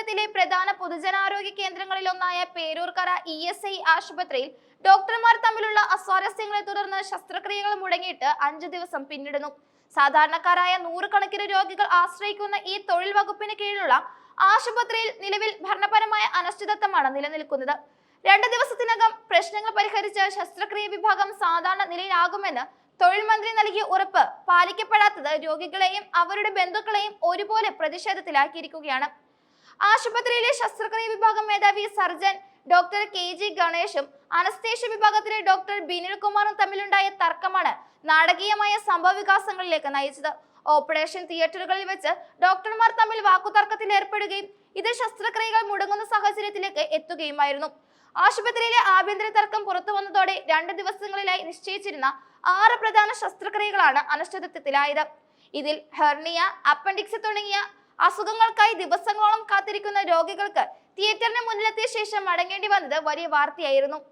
നഗരത്തിലെ പ്രധാന പൊതുജനാരോഗ്യ കേന്ദ്രങ്ങളിലൊന്നായ പേരൂർക്കര ESI ആശുപത്രിയിൽ ഡോക്ടർമാർ തമ്മിലുള്ള അസ്വാരസ്യങ്ങളെ തുടർന്ന് ശസ്ത്രക്രിയകൾ മുടങ്ങിയിട്ട് 5 ദിവസം പിന്നിടുന്നു. സാധാരണക്കാരായ നൂറുകണക്കിന് രോഗികൾ ആശ്രയിക്കുന്ന ഈ തൊഴിൽ വകുപ്പിന് കീഴിലുള്ള ആശുപത്രിയിൽ നിലവിൽ ഭരണപരമായ അനിശ്ചിതത്വമാണ് നിലനിൽക്കുന്നത്. 2 ദിവസത്തിനകം പ്രശ്നങ്ങൾ പരിഹരിച്ച് ശസ്ത്രക്രിയ വിഭാഗം സാധാരണ നിലയിലാകുമെന്ന് തൊഴിൽ മന്ത്രി നൽകിയ ഉറപ്പ് പാലിക്കപ്പെടാത്തത് രോഗികളെയും അവരുടെ ബന്ധുക്കളെയും ഒരുപോലെ പ്രതിഷേധത്തിലാക്കിയിരിക്കുകയാണ്. ആശുപത്രിയിലെ ശസ്ത്രക്രിയ വിഭാഗം മേധാവി സർജൻ ഡോക്ടർ KG ഗണേഷും അനസ്തേഷ്യ വിഭാഗത്തിലെ ഡോക്ടർ ബിനിൽ കുമാറും തമ്മിലുണ്ടായ തർക്കമാണ് നാടകീയമായ സംഭവ വികാസങ്ങളിലേക്ക് നയിച്ചത്. ഓപ്പറേഷൻ തിയേറ്ററുകളിൽ വെച്ച് ഡോക്ടർമാർ തമ്മിൽ വാക്കുതർക്കത്തിൽ ഏർപ്പെടുകയും ഇത് ശസ്ത്രക്രിയകൾ മുടങ്ങുന്ന സാഹചര്യത്തിലേക്ക് എത്തുകയുമായിരുന്നു. ആശുപത്രിയിലെ ആഭ്യന്തര തർക്കം പുറത്തു വന്നതോടെ 2 ദിവസങ്ങളിലായി നിശ്ചയിച്ചിരുന്ന 6 പ്രധാന ശസ്ത്രക്രിയകളാണ് അനിശ്ചിതത്വത്തിലായത്. ഇതിൽ ഹെർണിയ, അപ്പൻഡിക്സ് തുടങ്ങിയ അസുഖങ്ങൾക്കായി ദിവസങ്ങളോളം കാത്തിരിക്കുന്ന രോഗികൾക്ക് തിയേറ്ററിന് മുന്നിലെത്തിയ ശേഷം മടങ്ങേണ്ടി വന്നത് വലിയ വാർത്തയായിരുന്നു.